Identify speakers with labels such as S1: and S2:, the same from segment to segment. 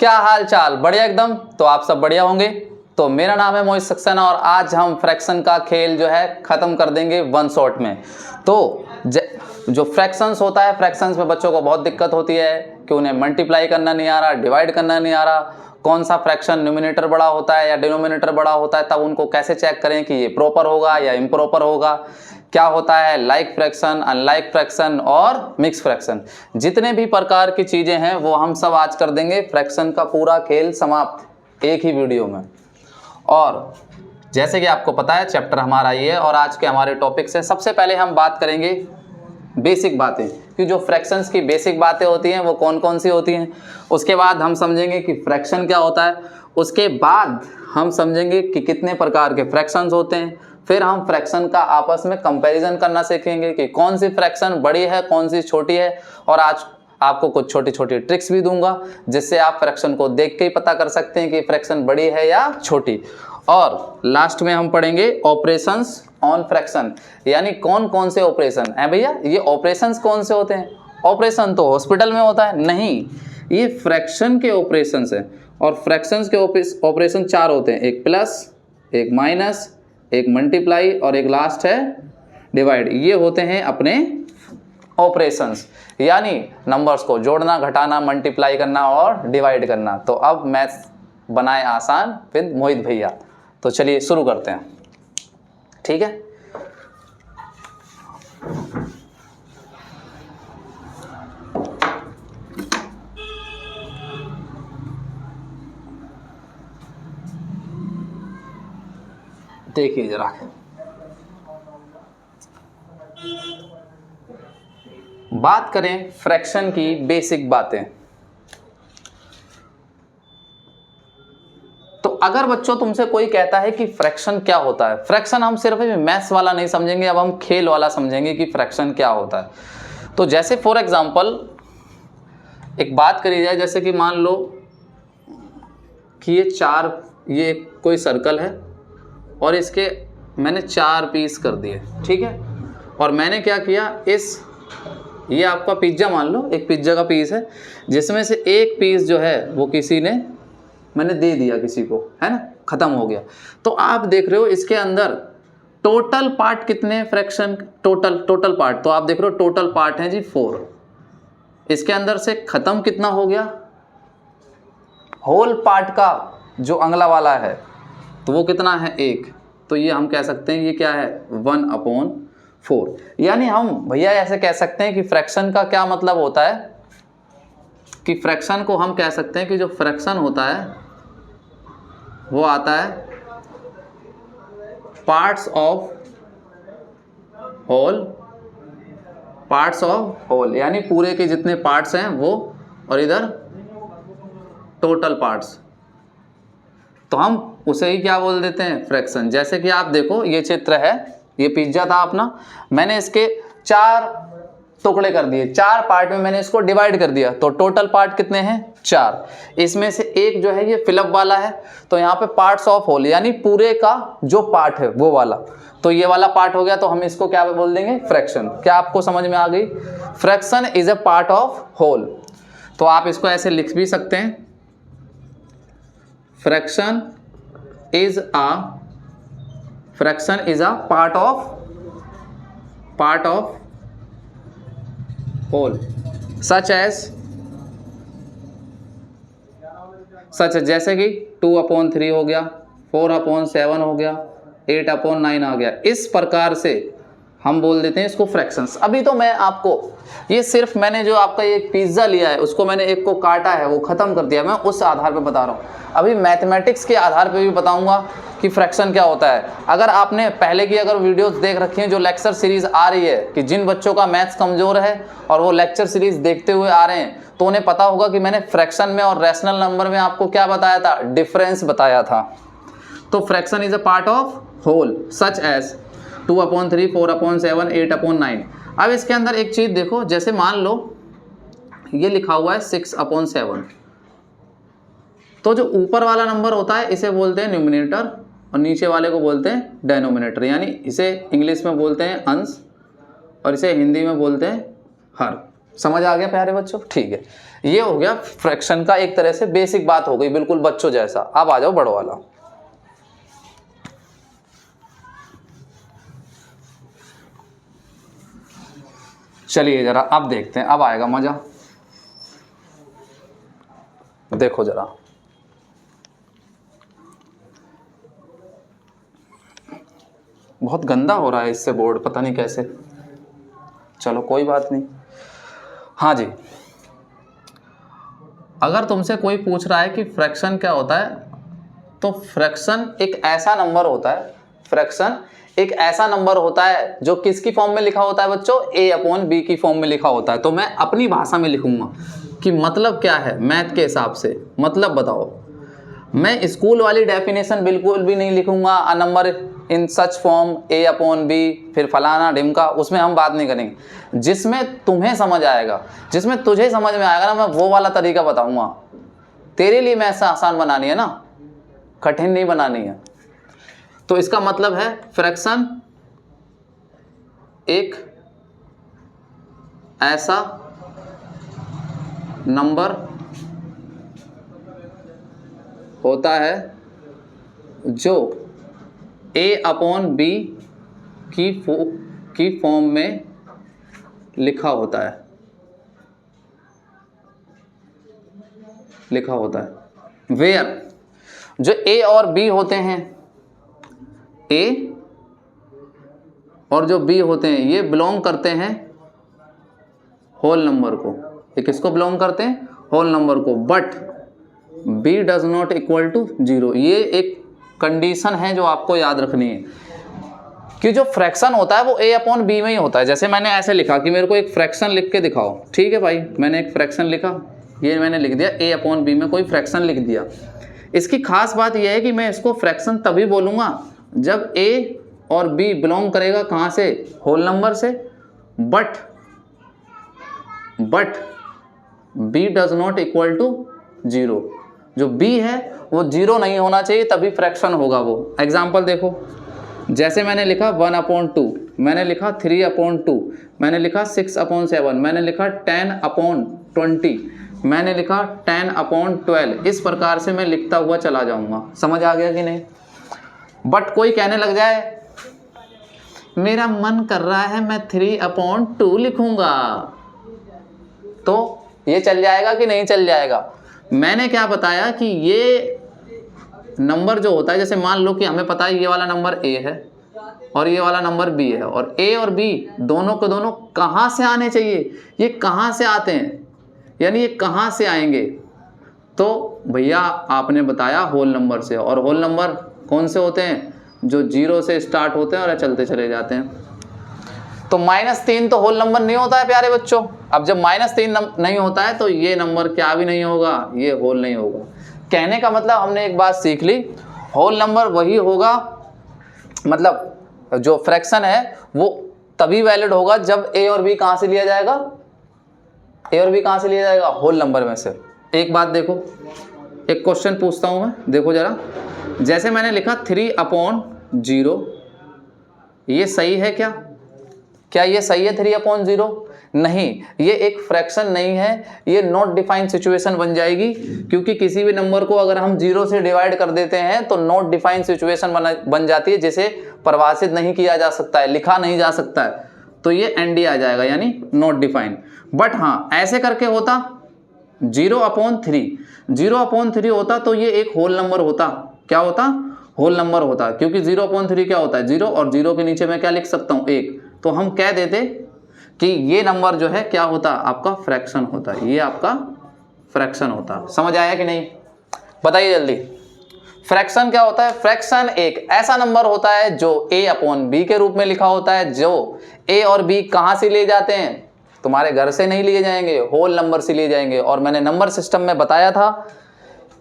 S1: क्या हाल चाल? बढ़िया एकदम। तो आप सब बढ़िया होंगे। तो मेरा नाम है मोहित सक्सेना और आज हम फ्रैक्शन का खेल जो है ख़त्म कर देंगे वन शॉट में। तो जो फ्रैक्शंस होता है, फ्रैक्शंस में बच्चों को बहुत दिक्कत होती है कि उन्हें मल्टीप्लाई करना नहीं आ रहा, डिवाइड करना नहीं आ रहा, कौन सा फ्रैक्शन न्यूमिनेटर बड़ा होता है या डिनोमिनेटर बड़ा होता है, तब उनको कैसे चेक करें कि ये प्रॉपर होगा या इम्प्रॉपर होगा, क्या होता है लाइक फ्रैक्शन, अनलाइक फ्रैक्शन और मिक्स फ्रैक्शन। जितने भी प्रकार की चीज़ें हैं वो हम सब आज कर देंगे। फ्रैक्शन का पूरा खेल समाप्त एक ही वीडियो में। और जैसे कि आपको पता है चैप्टर हमारा ये है और आज के हमारे टॉपिक से सबसे पहले हम बात करेंगे बेसिक बातें कि जो फ्रैक्शंस की बेसिक बातें होती हैं वो कौन कौन सी होती हैं। उसके बाद हम समझेंगे कि फ्रैक्शन क्या होता है। उसके बाद हम समझेंगे कि कितने प्रकार के फ्रैक्शंस होते हैं। फिर हम फ्रैक्शन का आपस में कंपैरिजन करना सीखेंगे कि कौन सी फ्रैक्शन बड़ी है, कौन सी छोटी है। और आज आपको कुछ छोटी छोटी ट्रिक्स भी दूंगा जिससे आप फ्रैक्शन को देख के ही पता कर सकते हैं कि फ्रैक्शन बड़ी है या छोटी। और लास्ट में हम पढ़ेंगे ऑपरेशंस ऑन फ्रैक्शन, यानी कौन कौन से ऑपरेशन है भैया। ये ऑपरेशंस कौन से होते हैं? ऑपरेशन तो हॉस्पिटल में होता है, नहीं, ये फ्रैक्शन के ऑपरेशंस है। और फ्रैक्शंस के ऑपरेशन चार होते हैं, एक प्लस, एक माइनस, एक मल्टीप्लाई और एक लास्ट है डिवाइड। ये होते हैं अपने ऑपरेशंस, यानी नंबर्स को जोड़ना, घटाना, मल्टीप्लाई करना और डिवाइड करना। तो अब मैथ्स बनाए आसान विद मोहित भैया। तो चलिए शुरू करते हैं, ठीक है। देखिए जरा, बात करें फ्रैक्शन की बेसिक बातें। तो अगर बच्चों तुमसे कोई कहता है कि फ्रैक्शन क्या होता है, फ्रैक्शन हम सिर्फ मैथ्स वाला नहीं समझेंगे, अब हम खेल वाला समझेंगे कि फ्रैक्शन क्या होता है। तो जैसे फॉर एग्जांपल एक बात करी जाए, जैसे कि मान लो कि ये कोई सर्कल है और इसके मैंने 4 पीस कर दिए, ठीक है। और मैंने क्या किया, ये आपका पिज्ज़ा मान लो, एक पिज्ज़ा का पीस है जिसमें से एक पीस जो है वो मैंने दे दिया किसी को, है ना, ख़त्म हो गया। तो आप देख रहे हो इसके अंदर टोटल पार्ट कितने फ्रैक्शन, टोटल पार्ट, तो आप देख रहे हो टोटल पार्ट है जी 4। इसके अंदर से ख़त्म कितना हो गया, होल पार्ट का जो अगला वाला है तो वो कितना है, 1। तो ये हम कह सकते हैं ये क्या है, 1/4। यानी हम भैया ऐसे कह सकते हैं कि फ्रैक्शन का क्या मतलब होता है कि फ्रैक्शन को हम कह सकते हैं कि जो फ्रैक्शन होता है वो आता है पार्ट्स ऑफ होल, यानी पूरे के जितने पार्ट्स हैं वो, और इधर टोटल पार्ट्स, तो हम उसे ही क्या बोल देते हैं, फ्रैक्शन। जैसे कि आप देखो ये चित्र है, ये पिज्जा था अपना, मैंने इसके 4 टुकड़े कर दिए, 4 पार्ट में मैंने इसको डिवाइड कर दिया। तो टोटल पार्ट कितने हैं, 4। इसमें से एक जो है ये फिलअप वाला है, तो यहाँ पे पार्ट्स ऑफ होल, यानी पूरे का जो पार्ट है वो वाला, तो ये वाला पार्ट हो गया, तो हम इसको क्या बोल देंगे, फ्रैक्शन। क्या आपको समझ में आ गई? Fraction is a part of whole. तो आप इसको ऐसे लिख भी सकते हैं, fraction is a part of whole, such जैसे कि 2/3 हो गया, 4/7 हो गया, 8/9 आ गया। इस प्रकार से हम बोल देते हैं इसको फ्रैक्शंस। अभी तो मैं आपको ये सिर्फ मैंने जो आपका ये पिज्ज़ा लिया है उसको मैंने एक को काटा है, वो ख़त्म कर दिया, मैं उस आधार पे बता रहा हूँ। अभी मैथमेटिक्स के आधार पे भी बताऊँगा कि फ्रैक्शन क्या होता है। अगर आपने पहले की वीडियोस देख रखी हैं, जो लेक्चर सीरीज़ आ रही है, कि जिन बच्चों का मैथ्स कमज़ोर है और वो लेक्चर सीरीज़ देखते हुए आ रहे हैं, तो उन्हें पता होगा कि मैंने फ्रैक्शन में और रैशनल नंबर में आपको क्या बताया था, डिफरेंस बताया था। तो fraction is a part of whole such as 2/3, 4/7, 8/9। अब इसके अंदर एक चीज़ देखो, जैसे मान लो ये लिखा हुआ है 6/7, तो जो ऊपर वाला नंबर होता है इसे बोलते हैं न्यूमिनेटर और नीचे वाले को बोलते हैं डेनोमिनेटर, यानी इसे इंग्लिश में बोलते हैं अंश और इसे हिंदी में बोलते हैं हर। समझ आ गया प्यारे बच्चों? ठीक है, ये हो गया फ्रैक्शन का एक तरह से बेसिक बात हो गई, बिल्कुल बच्चों जैसा। अब आ जाओ बड़ो वाला। चलिए जरा अब देखते हैं, अब आएगा मजा। देखो जरा, बहुत गंदा हो रहा है इससे बोर्ड, पता नहीं कैसे। चलो कोई बात नहीं। हाँ जी, अगर तुमसे कोई पूछ रहा है कि फ्रैक्शन क्या होता है, तो फ्रैक्शन एक ऐसा नंबर होता है, फ्रैक्शन एक ऐसा नंबर होता है जो किसकी फॉर्म में लिखा होता है बच्चों? a/b की फॉर्म में लिखा होता है। तो मैं अपनी भाषा में लिखूंगा कि मतलब क्या है मैथ के हिसाब से, मतलब बताओ। मैं स्कूल वाली डेफिनेशन बिल्कुल भी नहीं लिखूंगा, a number in such form a/b फिर फलाना ढिमका, उसमें हम बात नहीं करेंगे। जिसमें तुम्हें समझ आएगा, जिसमें तुझे समझ में आएगा ना, मैं वो वाला तरीका बताऊंगा। तेरे लिए मैं ऐसा आसान बनानी है ना, कठिन नहीं बनानी है। तो इसका मतलब है फ्रैक्शन एक ऐसा नंबर होता है जो a/b की फॉर्म में लिखा होता है, लिखा होता है। वेयर जो a और b होते हैं, a और जो b होते हैं, ये बिलोंग करते हैं होल नंबर को। ये किसको बिलोंग करते हैं? होल नंबर को। But b does not equal to 0। ये एक कंडीशन है जो आपको याद रखनी है कि जो फ्रैक्शन होता है वो a/b में ही होता है। जैसे मैंने ऐसे लिखा कि मेरे को एक फ्रैक्शन लिख के दिखाओ, ठीक है भाई, मैंने एक फ्रैक्शन लिखा, ये मैंने लिख दिया a/b में कोई फ्रैक्शन लिख दिया। इसकी खास बात यह है कि मैं इसको फ्रैक्शन तभी बोलूँगा जब a और b बिलोंग करेगा कहाँ से? होल नंबर से। But b does not equal to 0। जो b है वो 0 नहीं होना चाहिए, तभी फ्रैक्शन होगा वो। एग्जाम्पल देखो, जैसे मैंने लिखा 1/2, मैंने लिखा 3/2, मैंने लिखा 6/7, मैंने लिखा 10/20, मैंने लिखा 10/12। इस प्रकार से मैं लिखता हुआ चला जाऊंगा। समझ आ गया कि नहीं? बट कोई कहने लग जाए मेरा मन कर रहा है मैं 3/2 लिखूंगा, तो ये चल जाएगा कि नहीं चल जाएगा? मैंने क्या बताया कि ये नंबर जो होता है, जैसे मान लो कि हमें पता है ये वाला नंबर a है और ये वाला नंबर b है, और a और b दोनों के दोनों कहाँ से आने चाहिए? ये कहाँ से आते हैं, यानी ये कहाँ से आएंगे? तो भैया आपने बताया होल नंबर से, और होल नंबर कौन से होते हैं? जो 0 से स्टार्ट होते हैं और चलते चले जाते हैं। तो -3 तो होल नंबर नहीं होता है प्यारे बच्चों। अब जब -3 नहीं होता है तो ये नंबर क्या भी नहीं होगा, ये होल नहीं होगा। कहने का मतलब हमने एक बात सीख ली, होल नंबर वही होगा, मतलब जो फ्रैक्शन है वो तभी वैलिड होगा जब a और b कहाँ से लिया जाएगा? a और b कहाँ से लिया जाएगा? होल नंबर में से। एक बात देखो, एक क्वेश्चन पूछता हूँ मैं, देखो जरा। जैसे मैंने लिखा 3/0, ये सही है क्या? क्या ये सही है 3/0? नहीं, ये एक फ्रैक्शन नहीं है, ये नॉट डिफाइंड सिचुएशन बन जाएगी, क्योंकि किसी भी नंबर को अगर हम 0 से डिवाइड कर देते हैं तो नॉट डिफाइंड सिचुएशन बन जाती है, जिसे परिभाषित नहीं किया जा सकता है, लिखा नहीं जा सकता है, तो ये ND आ जाएगा, यानी नॉट डिफाइंड। बट हाँ, ऐसे करके होता 0/3 होता तो ये एक होल नंबर होता। क्या होता? होल नंबर होता, क्योंकि 0/3 क्या होता है? 0, और 0 के नीचे मैं क्या लिख सकता हूँ? 1। तो हम कह देते कि ये नंबर जो है क्या होता? आपका फ्रैक्शन होता, ये आपका फ्रैक्शन होता। समझ आया कि नहीं? बताइए जल्दी, फ्रैक्शन क्या होता है? फ्रैक्शन एक ऐसा नंबर होता है जो a/b के रूप में लिखा होता है। जो a और b कहाँ से लिए जाते हैं? तुम्हारे घर से नहीं लिए जाएंगे, होल नंबर से लिए जाएंगे। और मैंने नंबर सिस्टम में बताया था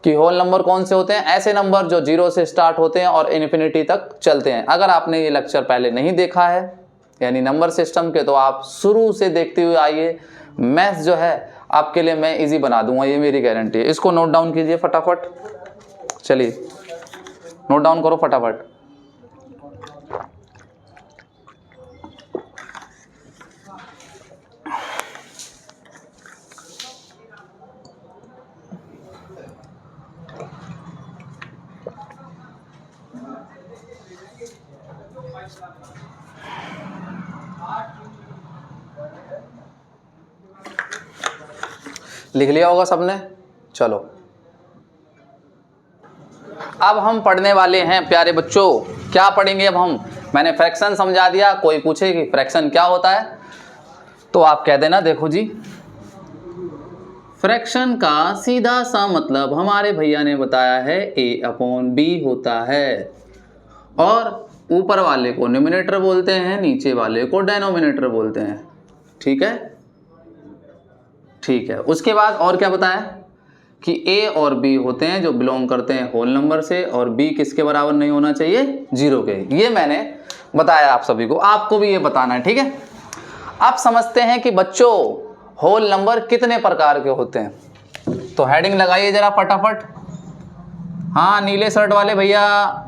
S1: कि होल नंबर कौन से होते हैं? ऐसे नंबर जो 0 से स्टार्ट होते हैं और इन्फिनिटी तक चलते हैं। अगर आपने ये लेक्चर पहले नहीं देखा है यानी नंबर सिस्टम के, तो आप शुरू से देखते हुए आइए। मैथ्स जो है आपके लिए मैं इजी बना दूंगा, ये मेरी गारंटी है। इसको नोट डाउन कीजिए फटाफट, चलिए नोट डाउन करो फटाफट। लिख लिया होगा सबने। चलो अब हम पढ़ने वाले हैं प्यारे बच्चों, क्या पढ़ेंगे अब हम? मैंने फ्रैक्शन समझा दिया। कोई पूछे कि फ्रैक्शन क्या होता है तो आप कह देना देखो जी, फ्रैक्शन का सीधा सा मतलब हमारे भैया ने बताया है A/B होता है, और ऊपर वाले को न्यूमरेटर बोलते हैं, नीचे वाले को डेनोमिनेटर बोलते हैं। ठीक है, ठीक है। उसके बाद और क्या बताया कि A और B होते हैं जो बिलोंग करते हैं होल नंबर से, और B किसके बराबर नहीं होना चाहिए? 0 के। ये मैंने बताया आप सभी को, आपको भी ये बताना है। ठीक है, आप समझते हैं कि बच्चों होल नंबर कितने प्रकार के होते हैं? तो हेडिंग लगाइए जरा फटाफट। हाँ, नीले शर्ट वाले भैया,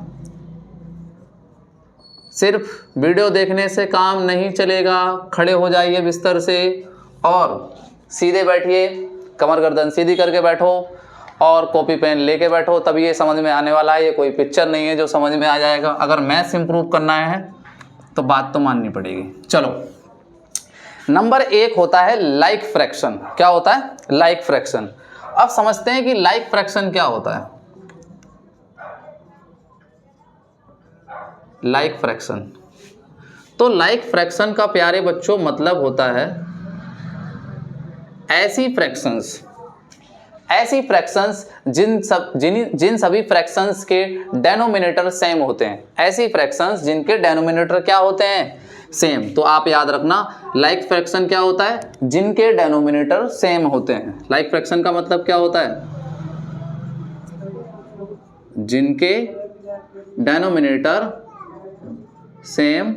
S1: सिर्फ वीडियो देखने से काम नहीं चलेगा, खड़े हो जाइए बिस्तर से और सीधे बैठिए, कमर गर्दन सीधी करके बैठो और कॉपी पेन लेके बैठो, तभी ये समझ में आने वाला है। ये कोई पिक्चर नहीं है जो समझ में आ जाएगा। अगर मैथ्स इंप्रूव करना है तो बात तो माननी पड़ेगी। चलो, नंबर 1 होता है लाइक फ्रैक्शन। क्या होता है? Like fraction. अब समझते हैं कि लाइक फ्रैक्शन क्या होता है। लाइक फ्रैक्शन, तो लाइक फ्रैक्शन का प्यारे बच्चों मतलब होता है ऐसी फ्रैक्शंस जिन सभी फ्रैक्शंस के डेनोमिनेटर सेम होते हैं। ऐसी फ्रैक्शंस जिनके डेनोमिनेटर क्या होते हैं? सेम। तो आप याद रखना, लाइक फ्रैक्शन क्या होता है? जिनके डेनोमिनेटर सेम होते हैं। लाइक फ्रैक्शन का मतलब क्या होता है? जिनके डेनोमिनेटर सेम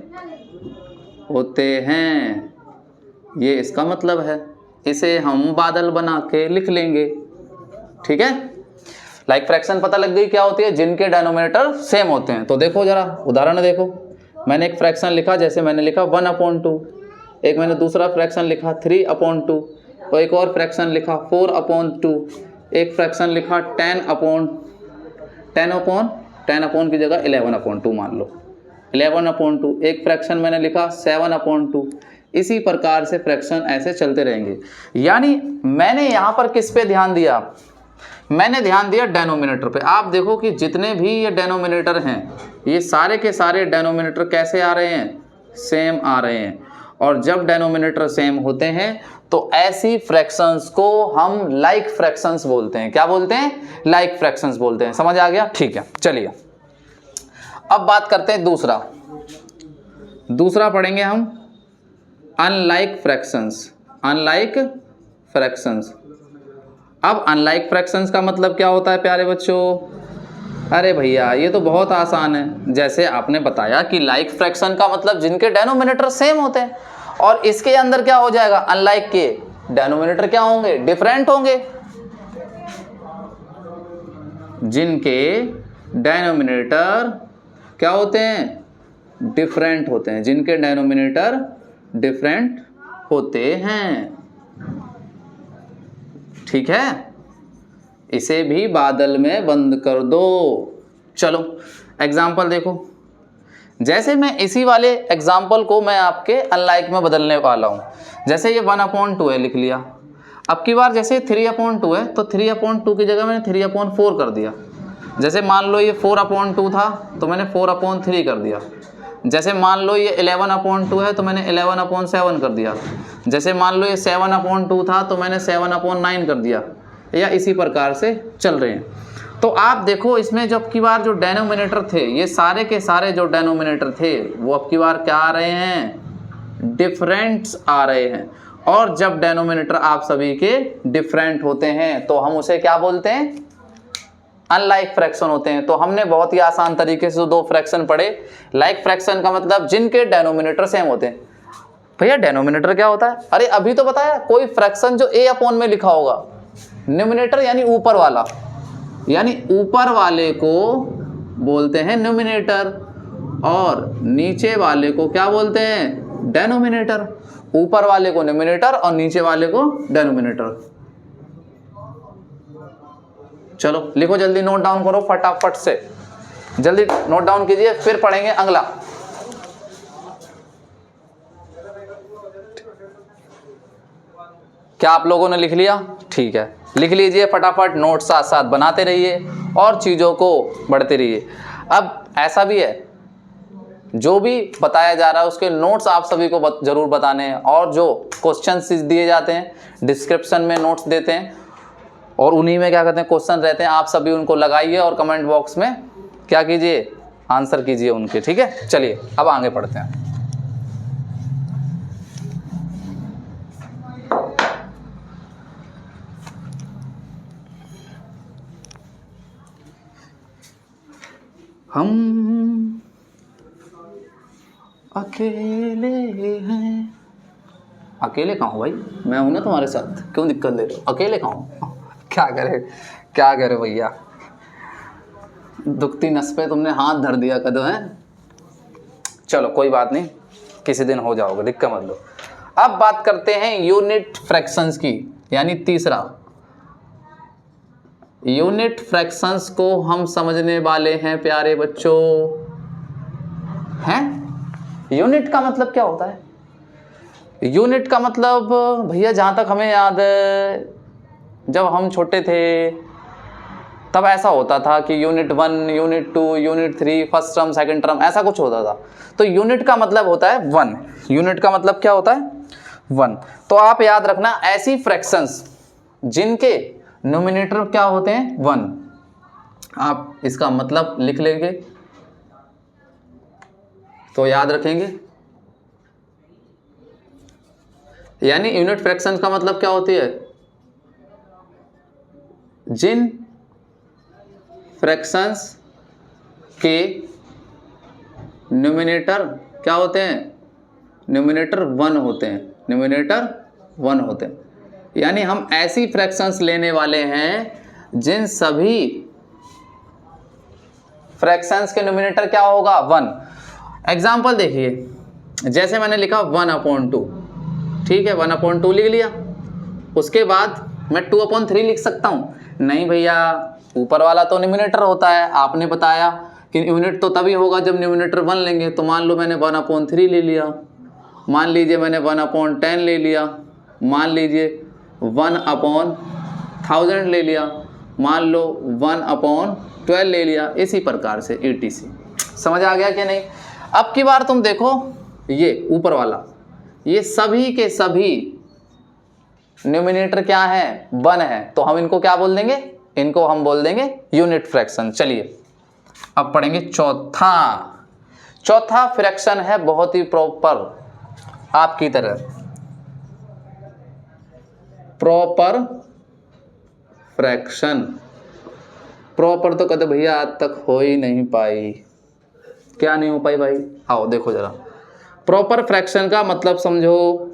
S1: होते हैं, ये इसका मतलब है। इसे हम बादल बना के लिख लेंगे। ठीक है, लाइक फ्रैक्शन पता लग गई क्या होती है? जिनके डेनोमिनेटर सेम होते हैं। तो देखो जरा उदाहरण देखो, मैंने एक फ्रैक्शन लिखा, जैसे मैंने लिखा 1/2, एक मैंने दूसरा फ्रैक्शन लिखा 3/2, और एक और फ्रैक्शन लिखा 4/2, एक फ्रैक्शन लिखा 10 की जगह 11/2 मान लो, 11/2, एक फ्रैक्शन मैंने लिखा 7/2। इसी प्रकार से फ्रैक्शन ऐसे चलते रहेंगे। यानी मैंने यहाँ पर किस पे ध्यान दिया? मैंने ध्यान दिया डेनोमिनेटर पे। आप देखो कि जितने भी ये डेनोमिनेटर हैं, ये सारे के सारे डेनोमिनेटर कैसे आ रहे हैं? सेम आ रहे हैं। और जब डेनोमिनेटर सेम होते हैं तो ऐसी फ्रैक्शंस को हम लाइक फ्रैक्शंस बोलते हैं। क्या बोलते हैं? लाइक फ्रैक्शंस बोलते हैं। समझ आ गया? ठीक है, चलिए अब बात करते हैं दूसरा पढ़ेंगे हम अनलाइक फ्रैक्शंस। Unlike fractions. अब अनलाइक फ्रैक्शंस का मतलब क्या होता है प्यारे बच्चों? अरे भैया ये तो बहुत आसान है। जैसे आपने बताया कि लाइक फ्रैक्शन का मतलब जिनके डेनोमिनेटर सेम होते हैं, और इसके अंदर क्या हो जाएगा? अनलाइक के डेनोमिनेटर क्या होंगे? डिफरेंट होंगे। जिनके डेनोमिनेटर क्या होते हैं? डिफरेंट होते हैं। जिनके डेनोमिनेटर डिफरेंट होते हैं। ठीक है, इसे भी बादल में बंद कर दो। चलो एग्जाम्पल देखो, जैसे मैं इसी वाले एग्जाम्पल को मैं आपके अनलाइक में बदलने वाला हूँ। जैसे ये 1/2 है, लिख लिया। अब की बार जैसे 3/2 है तो 3/2 की जगह मैंने 3/4 कर दिया। जैसे मान लो ये 4/2 था तो मैंने 4/3 कर दिया। जैसे मान लो ये 11/2 है तो मैंने 11/7 कर दिया। जैसे मान लो ये 7/2 था तो मैंने 7/9 कर दिया, या इसी प्रकार से चल रहे हैं। तो आप देखो इसमें जब की बार जो डेनोमिनेटर थे, ये सारे के सारे जो डेनोमिनेटर थे वो अब की बार क्या आ रहे हैं? डिफरेंट्स आ रहे हैं। और जब डेनोमिनेटर आप सभी के डिफरेंट होते हैं तो हम उसे क्या बोलते हैं? अनलाइक फ्रैक्शन होते हैं। तो हमने बहुत ही आसान तरीके से 2 फ्रैक्शन पढ़े। लाइक फ्रैक्शन का मतलब जिनके डेनोमिनेटर सेम होते हैं। भैया डेनोमिनेटर क्या होता है? अरे अभी तो बताया, कोई फ्रैक्शन जो A/, में लिखा होगा। न्यूमिनेटर यानी ऊपर वाला, यानी ऊपर वाले को बोलते हैं न्यूमिनेटर, और नीचे वाले को क्या बोलते हैं? डेनोमिनेटर। ऊपर वाले को न्यूमिनेटर और नीचे वाले को डेनोमिनेटर। चलो लिखो जल्दी, नोट डाउन करो फटाफट से, जल्दी नोट डाउन कीजिए, फिर पढ़ेंगे अगला। क्या आप लोगों ने लिख लिया? ठीक है, लिख लीजिए फटाफट, नोट साथ साथ बनाते रहिए और चीज़ों को बढ़ते रहिए। अब ऐसा भी है, जो भी बताया जा रहा है उसके नोट्स आप सभी को जरूर बताने हैं, और जो क्वेश्चंस दिए जाते हैं डिस्क्रिप्शन में नोट्स देते हैं, और उन्हीं में क्या कहते हैं क्वेश्चन रहते हैं, आप सभी उनको लगाइए और कमेंट बॉक्स में क्या कीजिए, आंसर कीजिए उनके। ठीक है, चलिए अब आगे पढ़ते हैं। हम अकेले हैं। अकेले कहाँ हो भाई, मैं हूं ना तुम्हारे साथ, क्यों दिक्कत ले रहे हो? अकेले कहाँ हो? क्या करे भैया, दुखती नस पे तुमने हाथ धर दिया कदो है। चलो कोई बात नहीं, किसी दिन हो जाओगे, दिक्कत मत लो। अब बात करते हैं यूनिट फ्रैक्शंस की, यानी तीसरा यूनिट फ्रैक्शंस को हम समझने वाले हैं प्यारे बच्चों। हैं, यूनिट का मतलब क्या होता है? यूनिट का मतलब भैया जहाँ तक हमें याद है, जब हम छोटे थे तब ऐसा होता था कि unit 1, unit 2, unit 3, first term, second term, ऐसा कुछ होता था। तो यूनिट का मतलब होता है 1। यूनिट का मतलब क्या होता है? 1। तो आप याद रखना, ऐसी फ्रैक्शंस जिनके न्यूमरेटर क्या होते हैं 1, आप इसका मतलब लिख लेंगे तो याद रखेंगे। यानी यूनिट फ्रैक्शंस का मतलब क्या होती है? जिन फ्रैक्शंस के न्यूमरेटर क्या होते हैं? न्यूमरेटर 1 होते हैं। न्यूमरेटर 1 होते हैं, यानी हम ऐसी फ्रैक्शंस लेने वाले हैं जिन सभी फ्रैक्शंस के न्यूमरेटर क्या होगा? 1। एग्जाम्पल देखिए, जैसे मैंने लिखा 1/2, ठीक है, 1/2 लिख लिया। उसके बाद मैं 2/3 लिख सकता हूँ? नहीं भैया, ऊपर वाला तो न्यूमरेटर होता है। आपने बताया कि यूनिट तो तभी होगा जब न्यूमरेटर 1 लेंगे। तो मान लो मैंने 1/3 ले लिया, मान लीजिए मैंने 1/10 ले लिया, मान लीजिए 1/1000 ले लिया, मान लो 1/12 ले लिया, इसी प्रकार से etc। समझ आ गया कि नहीं? अब की बार तुम देखो, ये ऊपर वाला, ये सभी के सभी न्यूमरेटर क्या है? 1 है। तो हम इनको क्या बोल देंगे? इनको हम बोल देंगे यूनिट फ्रैक्शन। चलिए अब पढ़ेंगे चौथा फ्रैक्शन है बहुत ही प्रॉपर, आपकी तरह प्रॉपर फ्रैक्शन। प्रॉपर तो कदे भैया आज तक हो ही नहीं पाई। क्या नहीं हो पाई भाई? आओ देखो जरा, प्रॉपर फ्रैक्शन का मतलब समझो।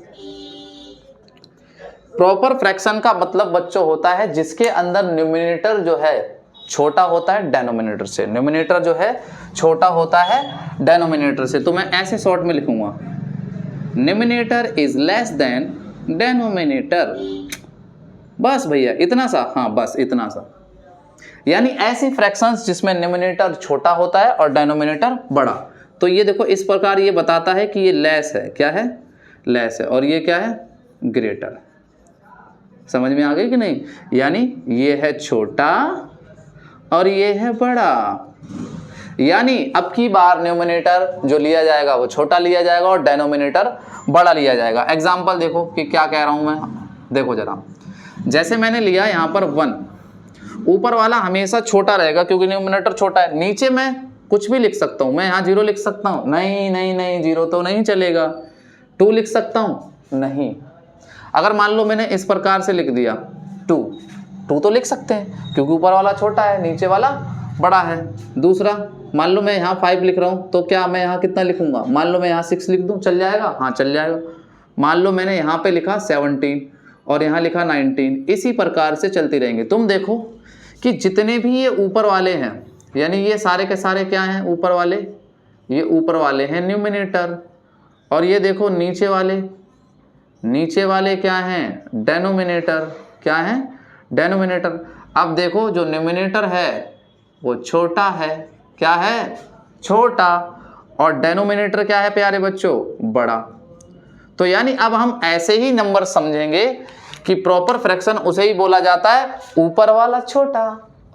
S1: प्रॉपर फ्रैक्शन का मतलब बच्चों होता है जिसके अंदर न्यूमरेटर जो है छोटा होता है डेनोमिनेटर से। न्यूमरेटर जो है छोटा होता है डेनोमिनेटर से। तो मैं ऐसे शॉर्ट में लिखूंगा, numerator is less than denominator. बस भैया इतना सा, हाँ बस इतना सा। यानी ऐसी फ्रैक्शंस जिसमें न्यूमरेटर छोटा होता है और डेनोमिनेटर बड़ा। तो ये देखो, इस प्रकार ये बताता है कि ये लेस है। क्या है? लेस है। और ये क्या है? ग्रेटर। समझ में आ गई कि नहीं? यानी ये है छोटा और ये है बड़ा। यानी अब की बार न्यूमरेटर जो लिया जाएगा वो छोटा लिया जाएगा और डेनोमिनेटर बड़ा लिया जाएगा। एग्जाम्पल देखो कि क्या कह रहा हूं मैं, देखो जरा। जैसे मैंने लिया यहाँ पर 1, ऊपर वाला हमेशा छोटा रहेगा क्योंकि न्यूमरेटर छोटा है। नीचे मैं कुछ भी लिख सकता हूँ, मैं यहाँ 0 लिख सकता हूँ? नहीं नहीं नहीं, 0 तो नहीं चलेगा। 2 लिख सकता हूँ? नहीं। अगर मान लो मैंने इस प्रकार से लिख दिया 2 तो लिख सकते हैं क्योंकि ऊपर वाला छोटा है, नीचे वाला बड़ा है। दूसरा, मान लो मैं यहाँ 5 लिख रहा हूँ, तो क्या मैं यहाँ कितना लिखूंगा? मान लो मैं यहाँ 6 लिख दूँ, चल जाएगा? हाँ चल जाएगा। मान लो मैंने यहाँ पे लिखा 17 और यहाँ लिखा 19, इसी प्रकार से चलती रहेंगे। तुम देखो कि जितने भी ये ऊपर वाले हैं, यानी ये सारे के सारे क्या हैं? ऊपर वाले। ये ऊपर वाले हैं न्यूमरेटर, और ये देखो नीचे वाले क्या हैं? डेनोमिनेटर। क्या है? डेनोमिनेटर। अब देखो जो न्यूमरेटर है वो छोटा है। क्या है? छोटा। और डेनोमिनेटर क्या है प्यारे बच्चों? बड़ा। तो यानी अब हम ऐसे ही नंबर समझेंगे कि प्रॉपर फ्रैक्शन उसे ही बोला जाता है ऊपर वाला छोटा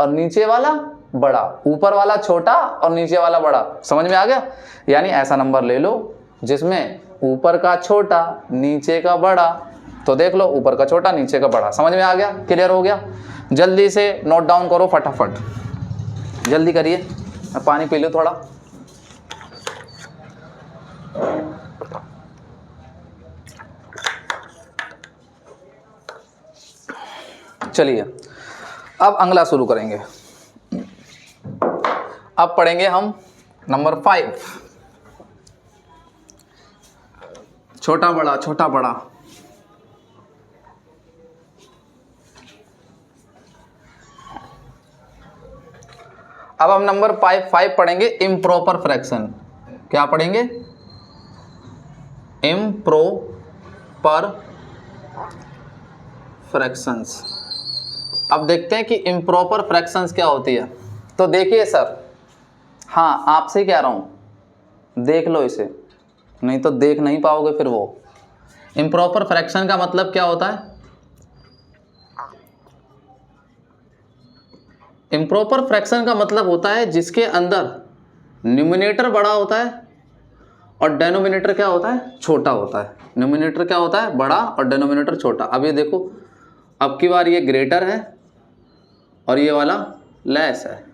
S1: और नीचे वाला बड़ा, ऊपर वाला छोटा और नीचे वाला बड़ा। समझ में आ गया? यानी ऐसा नंबर ले लो जिसमें ऊपर का छोटा नीचे का बड़ा, तो देख लो ऊपर का छोटा नीचे का बड़ा। समझ में आ गया? क्लियर हो गया? जल्दी से नोट डाउन करो फटाफट, जल्दी करिए। मैं पानी पी लूँ थोड़ा। चलिए अब अगला शुरू करेंगे। अब पढ़ेंगे हम नंबर 5, छोटा बड़ा छोटा बड़ा। अब हम नंबर 5 पढ़ेंगे इम्प्रॉपर फ्रैक्शन। क्या पढ़ेंगे? Improper fractions. अब देखते हैं कि इम्प्रॉपर फ्रैक्शंस क्या होती है। तो देखिए सर, हाँ आपसे कह रहा हूँ देख लो इसे, नहीं तो देख नहीं पाओगे फिर वो। इम्प्रॉपर फ्रैक्शन का मतलब क्या होता है? इम्प्रॉपर फ्रैक्शन का मतलब होता है जिसके अंदर न्यूमरेटर बड़ा होता है और डेनोमिनेटर क्या होता है? छोटा होता है। न्यूमरेटर क्या होता है? बड़ा और डेनोमिनेटर छोटा। अब ये देखो, अब की बार ये ग्रेटर है और ये वाला लेस है,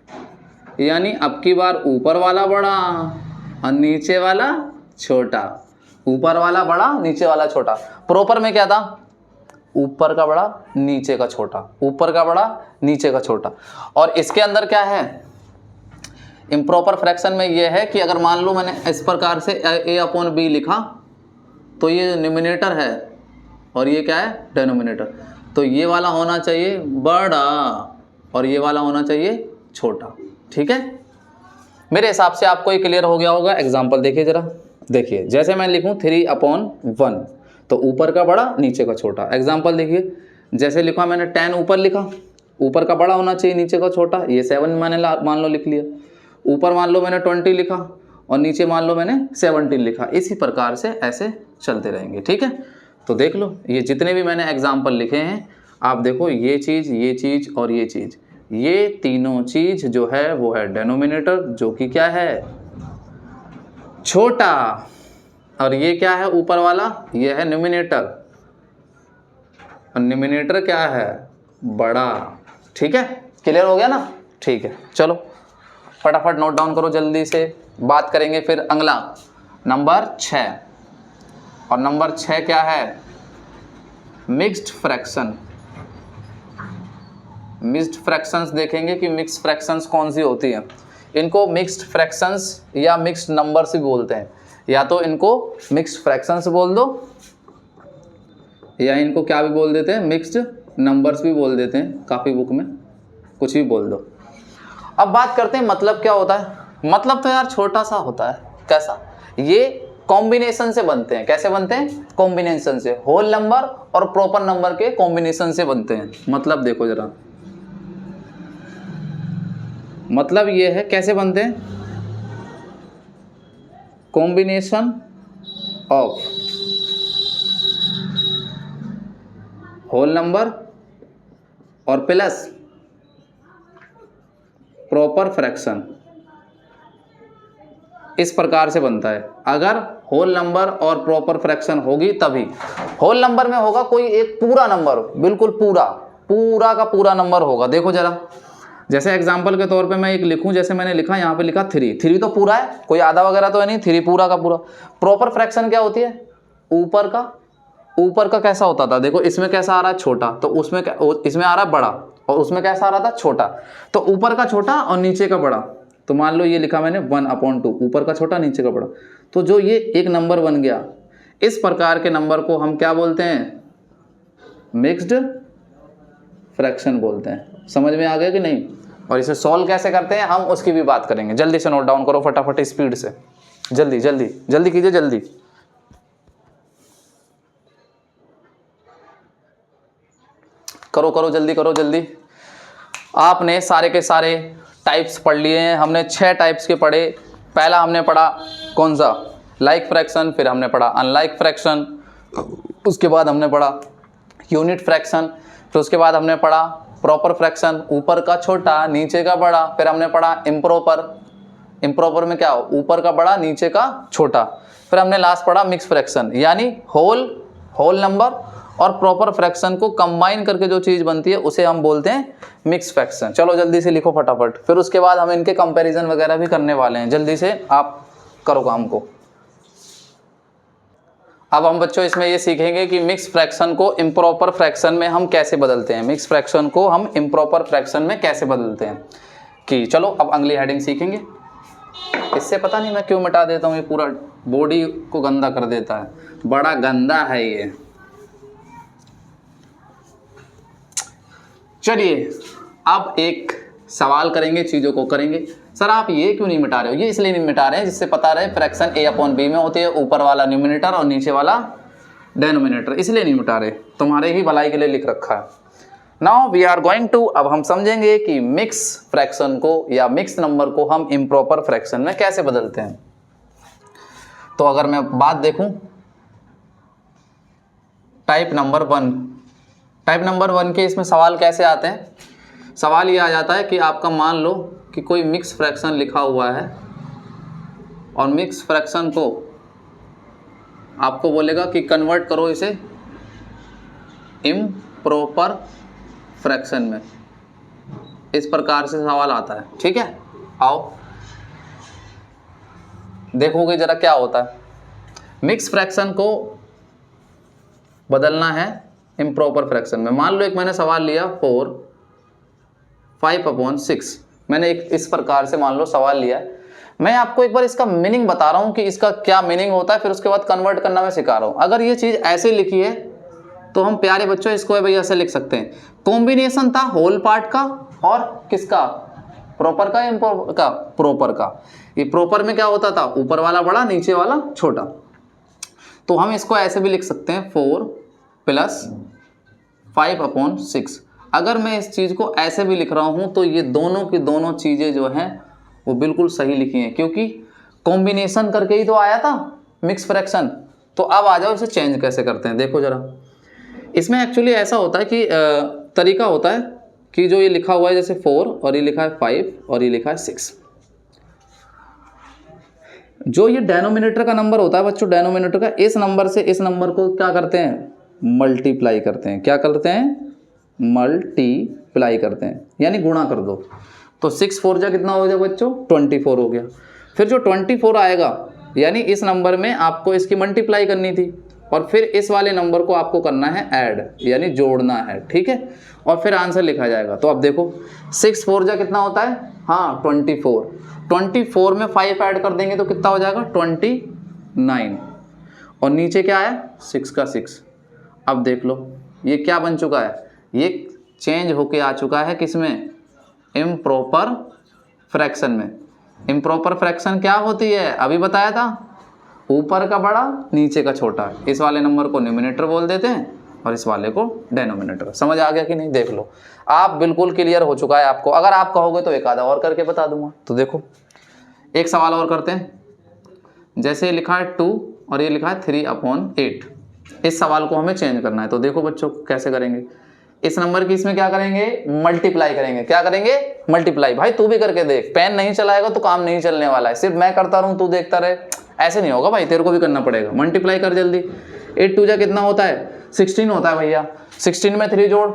S1: यानी अब की बार ऊपर वाला बड़ा और नीचे वाला छोटा। ऊपर वाला बड़ा नीचे वाला छोटा। प्रॉपर में क्या था? ऊपर का बड़ा नीचे का छोटा, ऊपर का बड़ा नीचे का छोटा। और इसके अंदर क्या है? इम्प्रॉपर फ्रैक्शन में ये है कि अगर मान लो मैंने इस प्रकार से a/b लिखा तो ये न्यूमरेटर है और ये क्या है? डेनोमिनेटर। तो ये वाला होना चाहिए बड़ा और ये वाला होना चाहिए छोटा। ठीक है, मेरे हिसाब से आपको ये क्लियर हो गया होगा। एग्जाम्पल देखिए जरा, देखिए जैसे मैं लिखूं 3/1 तो ऊपर का बड़ा नीचे का छोटा। एग्जाम्पल देखिए, जैसे लिखा मैंने 10 ऊपर लिखा, ऊपर का बड़ा होना चाहिए नीचे का छोटा। ये 7 मैंने मान लो लिख लिया। ऊपर मान लो मैंने 20 लिखा और नीचे मान लो मैंने 17 लिखा। इसी प्रकार से ऐसे चलते रहेंगे। ठीक है, तो देख लो ये जितने भी मैंने एग्जाम्पल लिखे हैं, आप देखो ये चीज़ और ये चीज़, ये तीनों चीज़ जो है वो है डेनोमिनेटर, जो कि क्या है? छोटा। और ये क्या है? ऊपर वाला, ये है न्यूमरेटर और न्यूमरेटर क्या है? बड़ा। ठीक है, क्लियर हो गया ना? ठीक है, चलो फटाफट नोट डाउन करो जल्दी से। बात करेंगे फिर अगला नंबर 6। और नंबर 6 क्या है? Mixed fraction. मिक्स्ड फ्रैक्शंस देखेंगे कि मिक्स्ड फ्रैक्शंस कौन सी होती हैं। इनको मिक्स्ड फ्रैक्शंस या मिक्स्ड नंबर्स भी बोलते हैं। या तो इनको मिक्स्ड फ्रैक्शंस बोल दो या इनको क्या भी बोल देते हैं? मिक्स्ड नंबर्स भी बोल देते हैं। काफ़ी बुक में कुछ भी बोल दो। अब बात करते हैं मतलब क्या होता है। मतलब तो यार छोटा सा होता है। कैसा? ये कॉम्बिनेशन से बनते हैं। कैसे बनते हैं? कॉम्बिनेशन से। होल नंबर और प्रॉपर नंबर के कॉम्बिनेशन से बनते हैं। मतलब देखो जरा, मतलब ये है कैसे बनते हैं? कॉम्बिनेशन ऑफ होल नंबर और प्लस प्रॉपर फ्रैक्शन, इस प्रकार से बनता है। अगर होल नंबर और प्रॉपर फ्रैक्शन होगी तभी। होल नंबर में होगा कोई एक पूरा नंबर, बिल्कुल पूरा का पूरा नंबर होगा। देखो जरा, जैसे एग्जांपल के तौर पे मैं एक लिखूं, जैसे मैंने लिखा, यहाँ पे लिखा 3 तो पूरा है, कोई आधा वगैरह तो है नहीं, 3 पूरा का पूरा। प्रॉपर फ्रैक्शन क्या होती है? ऊपर का कैसा होता था? देखो इसमें कैसा आ रहा है? छोटा। तो उसमें इसमें आ रहा है बड़ा और उसमें कैसा आ रहा था? छोटा। तो ऊपर का छोटा और नीचे का बड़ा। तो मान लो ये लिखा मैंने 1/2, ऊपर का छोटा नीचे का बड़ा। तो जो ये एक नंबर बन गया, इस प्रकार के नंबर को हम क्या बोलते हैं? मिक्स्ड फ्रैक्शन बोलते हैं। समझ में आ गया कि नहीं? और इसे सॉल्व कैसे करते हैं हम उसकी भी बात करेंगे। जल्दी से नोट डाउन करो फटाफट, स्पीड से, जल्दी जल्दी जल्दी कीजिए, जल्दी। करो जल्दी करो जल्दी। आपने सारे के सारे टाइप्स पढ़ लिए हैं। हमने 6 टाइप्स के पढ़े। पहला हमने पढ़ा कौन सा? Like fraction. फिर हमने पढ़ा अनलाइक फ्रैक्शन। उसके बाद हमने पढ़ा यूनिट फ्रैक्शन, फिर उसके बाद हमने पढ़ा प्रॉपर फ्रैक्शन, ऊपर का छोटा नीचे का बड़ा, फिर हमने पढ़ा इम्प्रॉपर, इम्प्रॉपर में क्या, ऊपर का बड़ा नीचे का छोटा, फिर हमने लास्ट पढ़ा मिक्स फ्रैक्शन, यानी होल नंबर और प्रॉपर फ्रैक्शन को कंबाइन करके जो चीज़ बनती है उसे हम बोलते हैं मिक्स फ्रैक्शन। चलो जल्दी से लिखो फटाफट, फिर उसके बाद हम इनके कंपैरिजन वगैरह भी करने वाले हैं, जल्दी से आप करो काम को। अब हम बच्चों इसमें ये सीखेंगे कि मिक्स फ्रैक्शन को इम्प्रॉपर फ्रैक्शन में हम कैसे बदलते हैं, मिक्स फ्रैक्शन को हम इम्प्रॉपर फ्रैक्शन में कैसे बदलते हैं। कि चलो अब अगली हेडिंग सीखेंगे। इससे पता नहीं मैं क्यों मिटा देता हूँ, ये पूरा बॉडी को गंदा कर देता है, बड़ा गंदा है ये। चलिए अब एक सवाल करेंगे, चीज़ों को करेंगे। सर आप ये क्यों नहीं मिटा रहे हो? ये इसलिए नहीं मिटा रहे हैं जिससे पता रहे फ्रैक्शन a/b में होती है, ऊपर वाला न्यूमिनेटर और नीचे वाला डेनोमिनेटर, इसलिए नहीं मिटा रहे, तुम्हारे ही भलाई के लिए लिख रखा है। Now we are going to, अब हम समझेंगे कि मिक्स फ्रैक्शन को या मिक्स नंबर को हम इम्प्रॉपर फ्रैक्शन में कैसे बदलते हैं। तो अगर मैं बात देखूं टाइप नंबर वन के इसमें सवाल कैसे आते हैं। सवाल ये आ जाता है कि आपका मान लो कि कोई मिक्स फ्रैक्शन लिखा हुआ है और मिक्स फ्रैक्शन को आपको बोलेगा कि कन्वर्ट करो इसे इम्प्रॉपर फ्रैक्शन में, इस प्रकार से सवाल आता है। ठीक है, आओ देखोगे जरा क्या होता है। मिक्स फ्रैक्शन को बदलना है इम्प्रॉपर फ्रैक्शन में। मान लो एक मैंने सवाल लिया 5/6, मैंने एक इस प्रकार से मान लो सवाल लिया है। मैं आपको एक बार इसका मीनिंग बता रहा हूँ कि इसका क्या मीनिंग होता है, फिर उसके बाद कन्वर्ट करना मैं सिखा रहा हूँ। अगर ये चीज़ ऐसे लिखी है तो हम प्यारे बच्चों इसको भैया ऐसे लिख सकते हैं, कॉम्बिनेशन था होल पार्ट का और किसका, प्रॉपर का, इम्प्रॉपर का, प्रॉपर का। ये प्रॉपर में क्या होता था, ऊपर वाला बड़ा नीचे वाला छोटा। तो हम इसको ऐसे भी लिख सकते हैं 4 + 5/6। अगर मैं इस चीज़ को ऐसे भी लिख रहा हूँ तो ये दोनों की दोनों चीज़ें जो हैं वो बिल्कुल सही लिखी हैं, क्योंकि कॉम्बिनेशन करके ही तो आया था मिक्स फ्रैक्शन। तो अब आ जाओ इसे चेंज कैसे करते हैं, देखो जरा। इसमें एक्चुअली ऐसा होता है कि तरीका होता है कि जो ये लिखा हुआ है जैसे 4 और ये लिखा है 5 और ये लिखा है 6, जो ये डेनोमिनेटर का नंबर होता है बच्चों, डेनोमिनेटर का, इस नंबर से इस नंबर को क्या करते हैं, मल्टीप्लाई करते हैं। क्या करते हैं, मल्टीप्लाई करते हैं, यानी गुणा कर दो। तो 6 4 जा कितना हो गया बच्चों, 24 हो गया। फिर जो 24 आएगा यानी इस नंबर में आपको इसकी मल्टीप्लाई करनी थी और फिर इस वाले नंबर को आपको करना है ऐड, यानी जोड़ना है। ठीक है, और फिर आंसर लिखा जाएगा। तो अब देखो 6 4 जा कितना होता है, हाँ 24। 24 में 5 ऐड कर देंगे तो कितना हो जाएगा 29, और नीचे क्या है 6 का 6। अब देख लो ये क्या बन चुका है, ये चेंज होके आ चुका है किसमें, इम्प्रॉपर फ्रैक्शन में। इम्प्रॉपर फ्रैक्शन क्या होती है, अभी बताया था, ऊपर का बड़ा नीचे का छोटा। इस वाले नंबर को न्यूमिनेटर बोल देते हैं और इस वाले को डेनोमिनेटर। समझ आ गया कि नहीं, देख लो आप बिल्कुल क्लियर हो चुका है आपको। अगर आप कहोगे तो एक आधा और करके बता दूंगा। तो देखो एक सवाल और करते हैं, जैसे लिखा है 2 और ये लिखा है 3/8। इस सवाल को हमें चेंज करना है। तो देखो बच्चों कैसे करेंगे, इस नंबर की इसमें क्या करेंगे, मल्टीप्लाई करेंगे। क्या करेंगे, मल्टीप्लाई। भाई तू भी करके देख, पेन नहीं चलाएगा तो काम नहीं चलने वाला है। सिर्फ मैं करता रहूं तू देखता रहे, ऐसे नहीं होगा भाई, तेरे को भी करना पड़ेगा। मल्टीप्लाई कर जल्दी। 8 2 जा कितना होता है, 16 होता है भैया। 16 में 3 जोड़,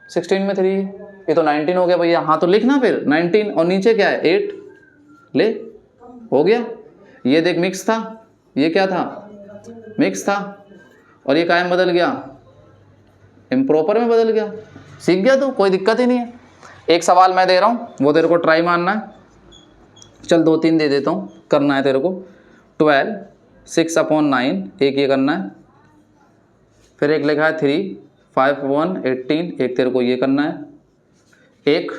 S1: 16 में 3, ये तो 19 हो गया भैया। हाँ तो लिखना फिर 19 और नीचे क्या है 8, ले हो गया। ये देख मिक्स था, ये क्या था, मिक्स था, और ये कायम बदल गया, इम्प्रॉपर में बदल गया। सीख गया तो कोई दिक्कत ही नहीं है। एक सवाल मैं दे रहा हूँ, वो तेरे को ट्राई मारना है। चल 2-3 दे देता हूँ, करना है तेरे को। 12 6/9, एक ये करना है। फिर एक लिखा है 3 5/18, एक तेरे को ये करना है। एक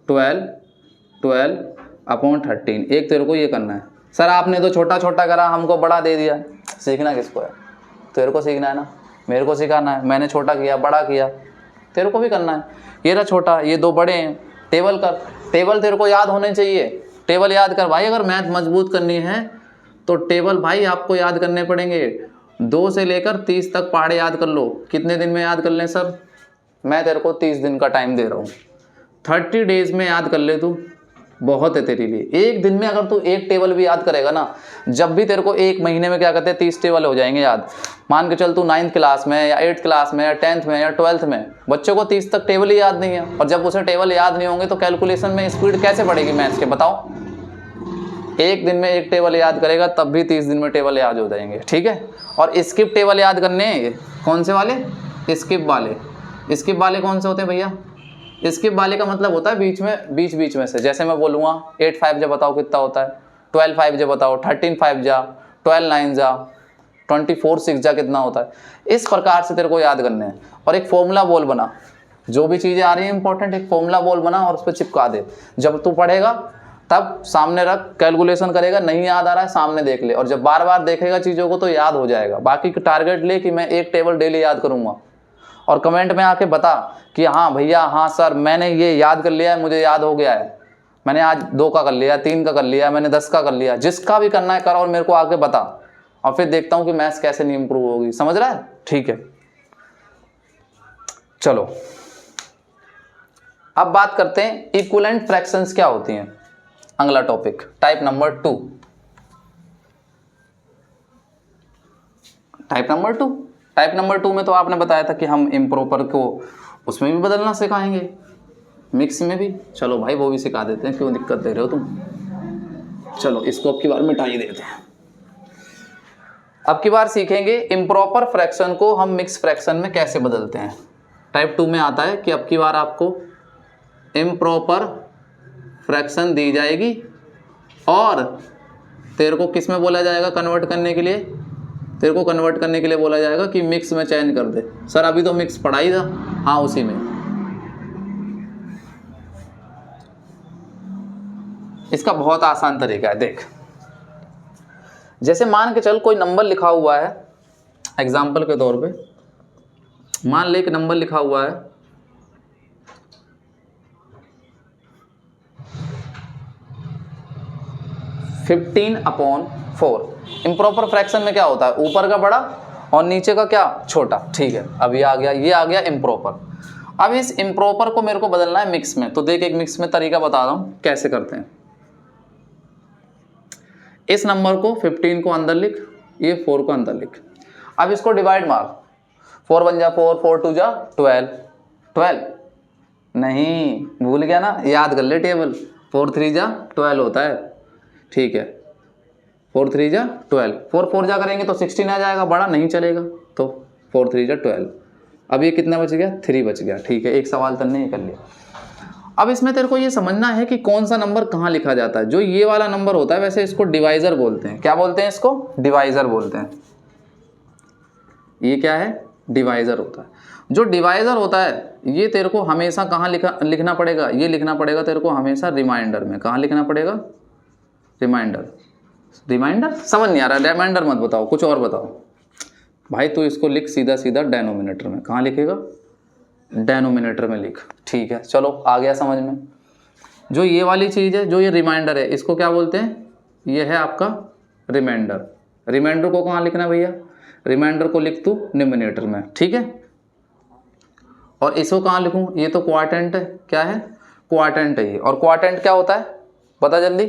S1: 12/13, एक तेरे को ये करना है। सर आपने तो छोटा छोटा करा, हमको बड़ा दे दिया। सीखना किसको है, तेरे को सीखना है ना, मेरे को सिखाना है। मैंने छोटा किया, बड़ा किया, तेरे को भी करना है। ये रहा छोटा, ये 2 बड़े हैं। टेबल कर, टेबल तेरे को याद होने चाहिए। टेबल याद कर भाई, अगर मैथ मजबूत करनी है तो टेबल भाई आपको याद करने पड़ेंगे। 2 से लेकर 30 तक पहाड़े याद कर लो। कितने दिन में याद कर लें सर? मैं तेरे को 30 दिन का टाइम दे रहा हूँ, 30 डेज में याद कर ले तू, बहुत है तेरे लिए। एक दिन में अगर तू एक टेबल भी याद करेगा ना, जब भी तेरे को एक महीने में क्या कहते हैं 30 टेबल हो जाएंगे याद। मान के चल तू 9th क्लास में या 8th क्लास में या 10th में या 12th में, बच्चों को 30 तक टेबल ही याद नहीं है, और जब उसे टेबल याद नहीं होंगे तो कैलकुलेशन में स्पीड कैसे बढ़ेगी मैथ्स के, बताओ। एक दिन में एक टेबल याद करेगा तब भी 30 दिन में टेबल याद हो जाएंगे, ठीक है। और स्किप टेबल याद करने, कौन से वाले? स्किप वाले। स्किप वाले कौन से होते हैं भैया? स्किप वाले का मतलब होता है बीच में से। जैसे मैं बोलूँगा 8 5 जा बताओ कितना होता है, 12 5 जा बताओ, 13 5 जा, 12 9 जा, 24 6 जा कितना होता है। इस प्रकार से तेरे को याद करने हैं। और एक फॉर्मूला बोल बना, जो भी चीज़ें आ रही हैं इंपॉर्टेंट, एक फॉर्मूला बोल बना और उस पर चिपका दे। जब तू पढ़ेगा तब सामने रख, कैलकुलेशन करेगा, नहीं याद आ रहा है सामने देख ले, और जब बार बार देखेगा चीज़ों को तो याद हो जाएगा। बाकी टारगेट ले कि मैं एक टेबल डेली याद करूँगा, और कमेंट में आके बता कि हाँ भैया, हाँ सर मैंने ये याद कर लिया है, मुझे याद हो गया है, मैंने आज 2 का कर लिया, 3 का कर लिया, मैंने 10 का कर लिया। जिसका भी करना है कर और मेरे को आके बता, और फिर देखता हूँ कि मैथ्स कैसे नहीं इंप्रूव होगी। समझ रहा है? ठीक है, चलो अब बात करते हैं इक्विवेलेंट फ्रैक्शंस क्या होती हैं। अगला topic, type number 2। Type number 2 में तो आपने बताया था कि हम इम्प्रॉपर को उसमें भी बदलना सिखाएंगे, मिक्स में भी। चलो भाई वो भी सिखा देते हैं, क्यों दिक्कत दे रहे हो तुम। चलो इसको अब की बार मिटा ही देते हैं। अब की बार सीखेंगे इम्प्रॉपर फ्रैक्शन को हम मिक्स फ्रैक्शन में कैसे बदलते हैं। टाइप 2 में आता है कि अब की बार आपको इम्प्रॉपर फ्रैक्शन दी जाएगी और तेरे को किस में बोला जाएगा कन्वर्ट करने के लिए? तेरे को कन्वर्ट करने के लिए बोला जाएगा कि मिक्स में चेंज कर दे। सर अभी तो मिक्स पढ़ा ही था। हाँ उसी में। इसका बहुत आसान तरीका है, देख। जैसे मान के चल कोई नंबर लिखा हुआ है, एग्जाम्पल के तौर पे मान ले एक नंबर लिखा हुआ है 15/4। इम्प्रॉपर फ्रैक्शन में क्या होता है? ऊपर का बड़ा और नीचे का क्या? छोटा। ठीक है, अब ये आ गया इम्प्रॉपर। अब इस इम्प्रॉपर को मेरे को बदलना है मिक्स में। तो देख एक मिक्स में तरीका बता रहा हूं कैसे करते हैं। इस नंबर को 15 को अंदर लिख, ये 4 को अंदर लिख। अब इसको डिवाइड मार, 4 1 जा 4, 4 2 जा 12, 12 नहीं भूल गया ना, याद कर ले टेबल। 4 3 जा 12 होता है, ठीक है। 4 3 जा 12, 4 4 जा करेंगे तो 16 आ जाएगा, बड़ा नहीं चलेगा, तो 4 3 जा 12। अब ये कितना बच गया? 3 बच गया, ठीक है। एक सवाल तक नहीं कर लिया। अब इसमें तेरे को ये समझना है कि कौन सा नंबर कहाँ लिखा जाता है। जो ये वाला नंबर होता है वैसे इसको डिवाइजर बोलते हैं। क्या बोलते हैं इसको? डिवाइजर बोलते हैं। ये क्या है? डिवाइजर होता है। जो डिवाइजर होता है ये तेरे को हमेशा कहाँ लिखना पड़ेगा? ये लिखना पड़ेगा तेरे को हमेशा रिमाइंडर में। कहाँ लिखना पड़ेगा? रिमाइंडर। रिमाइंडर समझ नहीं आ रहा, रिमाइंडर मत बताओ, कुछ और बताओ भाई। तू इसको लिख सीधा सीधा डेनोमिनेटर में। कहाँ लिखेगा? डेनोमिनेटर में लिख, ठीक है। चलो आ गया समझ में। जो ये वाली चीज़ है, जो ये रिमाइंडर है, इसको क्या बोलते हैं? ये है आपका रिमाइंडर। रिमाइंडर को कहाँ लिखना भैया? रिमाइंडर को लिख तू न्यूमिनेटर में, ठीक है। और इसको कहाँ लिखूँ? ये तो क्वार्टेंट है। क्या है? क्वार्टेंट है ये। और क्वार्टेंट क्या होता है बता जल्दी?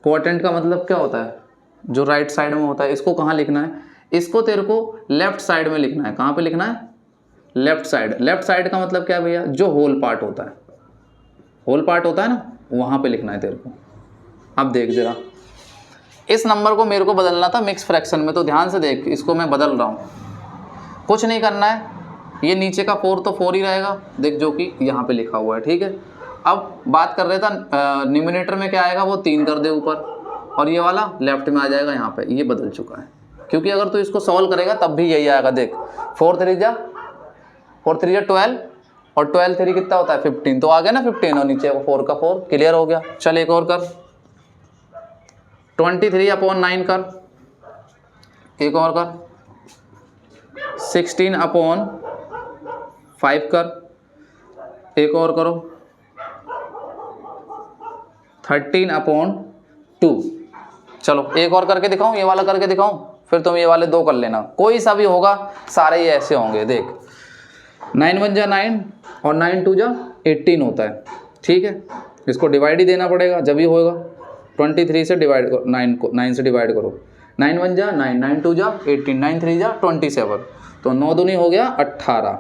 S1: क्वार्टेंट का मतलब क्या होता है? जो राइट साइड में होता है। इसको कहाँ लिखना है? इसको तेरे को लेफ्ट साइड में लिखना है। कहाँ पे लिखना है? Left side. लेफ्ट साइड का मतलब क्या है भैया? जो होल पार्ट होता है, होल पार्ट होता है ना, वहाँ पे लिखना है तेरे को। अब देख जरा, इस नंबर को मेरे को बदलना था मिक्स फ्रैक्शन में, तो ध्यान से देख, इसको मैं बदल रहा हूँ। कुछ नहीं करना है, ये नीचे का 4 तो 4 ही रहेगा, देख, जो कि यहाँ पे लिखा हुआ है, ठीक है। अब बात कर रहे था न्यूमिनेटर में क्या आएगा, वो 3 कर दे ऊपर, और ये वाला लेफ्ट में आ जाएगा यहाँ पे। ये बदल चुका है, क्योंकि अगर तू इसको सॉल्व करेगा तब भी यही आएगा। देख 4 3 जा 12 और 12 3 कितना होता है? 15, तो आ गया ना 15, और नीचे 4 का 4। क्लियर हो गया। चल एक और कर, 23/9 कर, एक और कर, 16/5 कर, एक और करो, 13/2। चलो एक और करके दिखाऊं, ये वाला करके दिखाऊं, फिर तुम ये वाले 2 कर लेना, कोई सा भी होगा, सारे ही ऐसे होंगे। देख 9 1 जा 9 और 9 2 जा 18 होता है, ठीक है। इसको डिवाइड ही देना पड़ेगा जब ही होगा। 23 से डिवाइड करो, 9 से डिवाइड करो। 9 1 जा 9, 9 2 जा 18, 9 3 जा 27, तो 9 दूनी हो गया 18।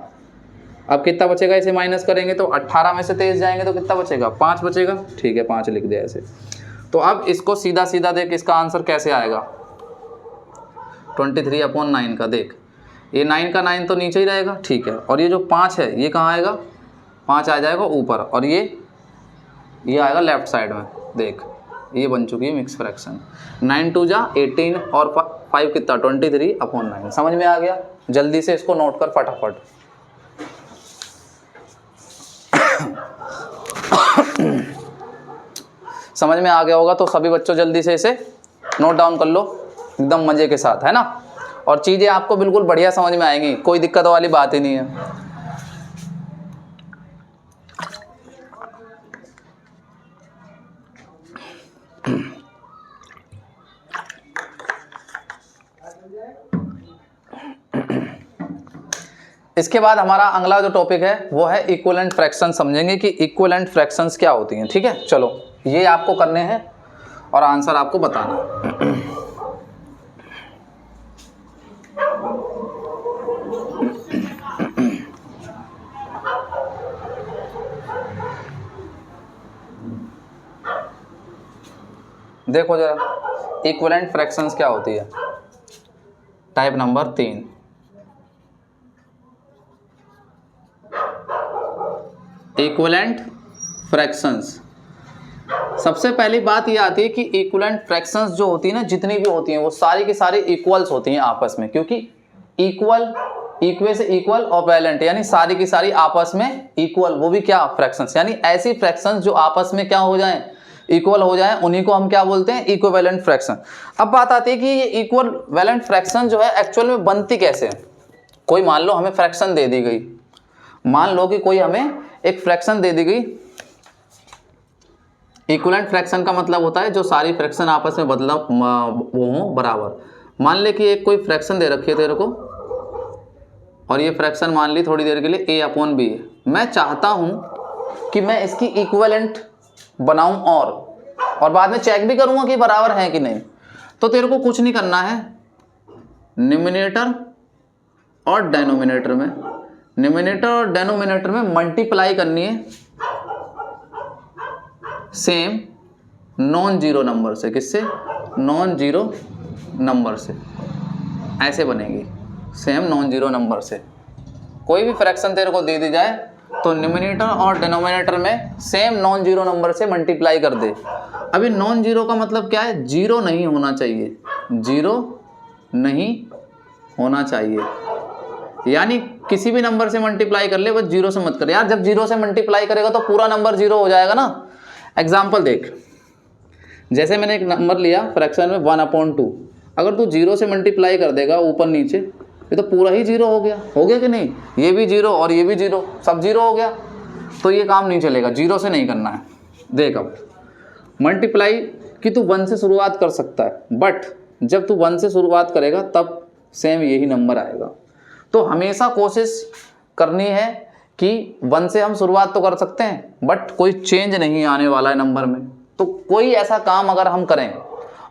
S1: अब कितना बचेगा, इसे माइनस करेंगे तो 18 में से 23 जाएंगे तो कितना बचेगा, 5 बचेगा, ठीक है 5 लिख दिया ऐसे। तो अब इसको सीधा सीधा देख, इसका आंसर कैसे आएगा 23/9 का। देख ये 9 का 9 तो नीचे ही रहेगा, ठीक है, और ये जो 5 है ये कहाँ आएगा, 5 आ जाएगा ऊपर, और ये आएगा लेफ्ट साइड में। देख ये बन चुकी है मिक्स फ्रैक्शन। 9 2 जा 18 और 5 कितना 23/9। समझ में आ गया? जल्दी से इसको नोट कर फटाफट। समझ में आ गया होगा तो सभी बच्चों जल्दी से इसे नोट डाउन कर लो एकदम मजे के साथ, है ना। और चीजें आपको बिल्कुल बढ़िया समझ में आएंगी, कोई दिक्कत वाली बात ही नहीं है। इसके बाद हमारा अगला जो टॉपिक है वो है इक्विवेलेंट फ्रैक्शन। समझेंगे कि इक्विवेलेंट फ्रैक्शंस क्या होती हैं, ठीक है। चलो ये आपको करने हैं और आंसर आपको बताना है। देखो जरा इक्विवेलेंट फ्रैक्शंस क्या होती है। Type number 3, equivalent fractions. सबसे पहली बात ये आती है कि इक्विवेलेंट फ्रैक्शंस जो होती है ना, जितनी भी होती हैं वो सारी की सारी इक्वल्स होती हैं आपस में, क्योंकि इक्वल, इक्वे से इक्वल और वैलेंट, यानी सारी की सारी आपस में इक्वल, वो भी क्या फ्रैक्शंस, यानी ऐसी फ्रैक्शंस जो आपस में क्या हो जाएं, इक्वल हो जाए, उन्हीं को हम क्या बोलते हैं, इक्विवेलेंट फ्रैक्शन। अब बात आती है कि ये इक्विवेलेंट फ्रैक्शन जो है एक्चुअल में बनती कैसे है। कोई मान लो हमें फ्रैक्शन दे दी गई, मान लो कि कोई हमें एक फ्रैक्शन दे दी गई। इक्विवेलेंट फ्रैक्शन का मतलब होता है जो सारी फ्रैक्शन आपस में बदला वो हो बराबर। मान ले कि एक कोई फ्रैक्शन दे रखी है तेरे को, और ये फ्रैक्शन मान ली थोड़ी देर के लिए a/b है। मैं चाहता हूं कि मैं इसकी इक्विवेलेंट बनाऊं और बाद में चेक भी करूंगा कि बराबर है कि नहीं। तो तेरे को कुछ नहीं करना है, न्यूमरेटर और डिनोमिनेटर में, न्यूमरेटर और डिनोमिनेटर में मल्टीप्लाई करनी है सेम नॉन जीरो नंबर से। किससे? नॉन जीरो नंबर से। ऐसे बनेगी सेम नॉन जीरो नंबर से। कोई भी फ्रैक्शन तेरे को दे दी जाए तो न्यूमरेटर और डिनोमिनेटर में सेम नॉन जीरो नंबर से मल्टीप्लाई कर दे। अभी नॉन जीरो का मतलब क्या है, जीरो नहीं होना चाहिए, जीरो नहीं होना चाहिए, यानी किसी भी नंबर से मल्टीप्लाई कर ले, बस जीरो से मत कर यार। जब जीरो से मल्टीप्लाई करेगा तो पूरा नंबर जीरो हो जाएगा ना। एग्जाम्पल देख, जैसे मैंने एक नंबर लिया फ्रैक्शन में 1/2, अगर तू जीरो से मल्टीप्लाई कर देगा ऊपर नीचे, ये तो पूरा ही जीरो हो गया कि नहीं। ये भी जीरो और ये भी जीरो, सब जीरो हो गया, तो ये काम नहीं चलेगा, जीरो से नहीं करना है। देख अब मल्टीप्लाई कि तू 1 से शुरुआत कर सकता है, बट जब तू 1 से शुरुआत करेगा तब सेम यही नंबर आएगा। तो हमेशा कोशिश करनी है कि 1 से हम शुरुआत तो कर सकते हैं, बट कोई चेंज नहीं आने वाला है नंबर में। तो कोई ऐसा काम अगर हम करें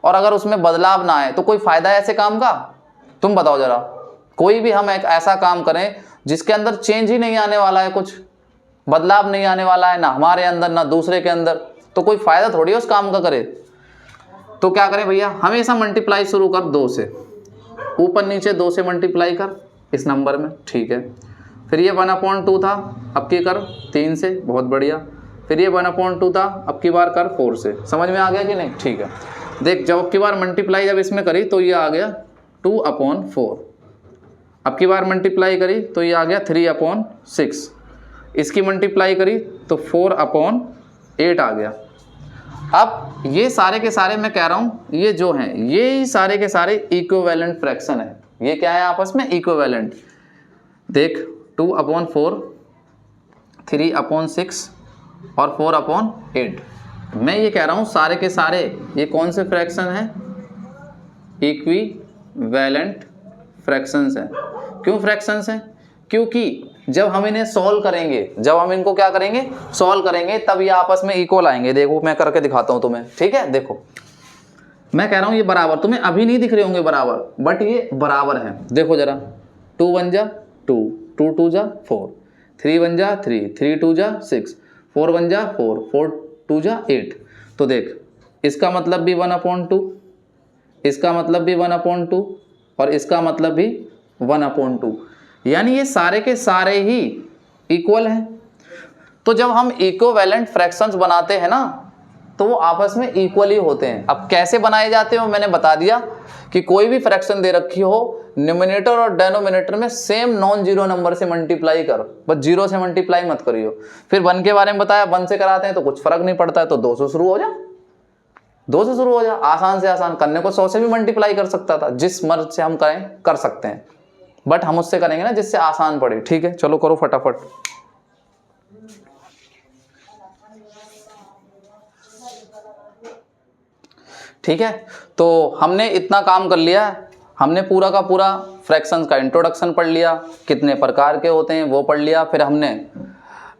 S1: और अगर उसमें बदलाव ना आए तो कोई फ़ायदा है ऐसे काम का? तुम बताओ ज़रा। कोई भी हम एक ऐसा काम करें जिसके अंदर चेंज ही नहीं आने वाला है, कुछ बदलाव नहीं आने वाला है, ना हमारे अंदर ना दूसरे के अंदर, तो कोई फ़ायदा थोड़ी है उस काम का करे। तो क्या करें भैया, हमेशा मल्टीप्लाई शुरू कर 2 से, ऊपर नीचे 2 से मल्टीप्लाई कर इस नंबर में, ठीक है। फिर ये 1/2 था, अब की कर 3 से, बहुत बढ़िया। फिर ये 1/2 था, अब की बार कर 4 से। समझ में आ गया कि नहीं? ठीक है। देख जब अब की बार मल्टीप्लाई जब इसमें करी तो ये आ गया 2/4, अब की बार मल्टीप्लाई करी तो ये आ गया 3/6, इसकी मल्टीप्लाई करी तो 4/8 आ गया। अब ये सारे के सारे मैं कह रहा हूँ, ये जो हैं ये सारे के सारे इक्विवेलेंट फ्रैक्शन है। ये क्या है आपस में? इक्विवेलेंट। देख 2/4, 3/6 और 4/8। मैं ये कह रहा हूँ सारे के सारे ये कौन से फ्रैक्शन हैं? इक्विवेलेंट फ्रैक्शंस हैं। क्यों फ्रैक्शंस हैं? क्योंकि जब हम इन्हें सॉल्व करेंगे, जब हम इनको क्या करेंगे, सॉल्व करेंगे, तब ये आपस में इक्वल आएंगे। देखो मैं करके दिखाता हूं तुम्हें, ठीक है। देखो मैं कह रहा हूं ये बराबर, तुम्हें अभी नहीं दिख रहे होंगे बराबर, बट ये बराबर है। देखो जरा, 2 1 जा 2, 2 2 जा 4, 3 1 जा 3, 3 2 जा 6, 4 1 जा 4, 4 2 जा 8। तो देख इसका मतलब भी 1/2, इसका मतलब भी 1/2 और इसका मतलब भी 1/2, यानी ये सारे के सारे ही इक्वल हैं। तो जब हम इक्विवेलेंट फ्रैक्शंस बनाते हैं ना, तो वो आपस में इक्वल ही होते हैं। अब कैसे बनाए जाते हैं वो मैंने बता दिया कि कोई भी फ्रैक्शन दे रखी हो, न्यूमरेटर और डिनोमिनेटर में सेम नॉन जीरो नंबर से मल्टीप्लाई करो, बस 0 से मल्टीप्लाई मत करियो। फिर 1 के बारे में बताया, 1 से कराते हैं तो कुछ फर्क नहीं पड़ता है, तो 2 से शुरू हो जा, 2 से शुरू हो जा, आसान से आसान। करने को 100 से भी मल्टीप्लाई कर सकता था, जिस मर्ज से हम करें कर सकते हैं, बट हम उससे करेंगे ना जिससे आसान पड़े, ठीक है। चलो करो फटाफट। ठीक है, तो हमने इतना काम कर लिया है, हमने पूरा का पूरा फ्रैक्शंस का इंट्रोडक्शन पढ़ लिया, कितने प्रकार के होते हैं वो पढ़ लिया, फिर हमने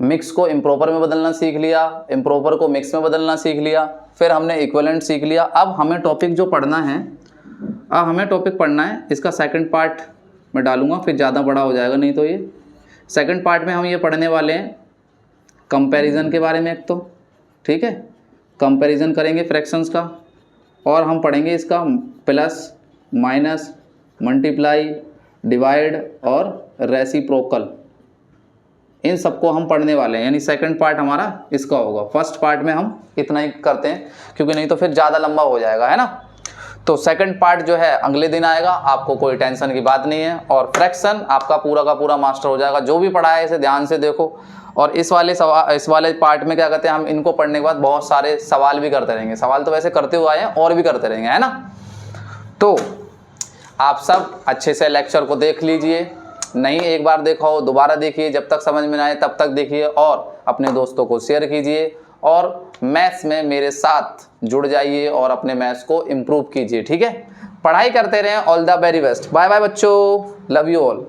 S1: मिक्स को इम्प्रॉपर में बदलना सीख लिया, इम्प्रॉपर को मिक्स में बदलना सीख लिया, फिर हमने इक्विवेलेंट सीख लिया। अब हमें टॉपिक जो पढ़ना है, अब हमें टॉपिक पढ़ना है, इसका सेकंड पार्ट मैं डालूंगा, फिर ज़्यादा बड़ा हो जाएगा नहीं तो। ये सेकंड पार्ट में हम ये पढ़ने वाले हैं कंपैरिजन के बारे में एक तो, ठीक है, कंपैरिजन करेंगे फ्रैक्शंस का, और हम पढ़ेंगे इसका प्लस माइनस मल्टीप्लाई डिवाइड और रेसिप्रोकल, इन सबको हम पढ़ने वाले हैं। यानी सेकंड पार्ट हमारा इसका होगा। फर्स्ट पार्ट में हम इतना ही करते हैं क्योंकि नहीं तो फिर ज़्यादा लंबा हो जाएगा, है ना। तो सेकंड पार्ट जो है अगले दिन आएगा, आपको कोई टेंशन की बात नहीं है, और फ्रैक्शन आपका पूरा का पूरा मास्टर हो जाएगा। जो भी पढ़ा है इसे ध्यान से देखो, और इस वाले पार्ट में क्या कहते हैं, हम इनको पढ़ने के बाद बहुत सारे सवाल भी करते रहेंगे। सवाल तो वैसे करते हुए आए हैं और भी करते रहेंगे, है ना। तो आप सब अच्छे से लेक्चर को देख लीजिए, नहीं एक बार देखा हो दोबारा देखिए, जब तक समझ में ना आए तब तक देखिए, और अपने दोस्तों को शेयर कीजिए, और मैथ्स में मेरे साथ जुड़ जाइए और अपने मैथ्स को इम्प्रूव कीजिए, ठीक है। पढ़ाई करते रहें। All the very best. Bye bye बच्चों, लव यू ऑल।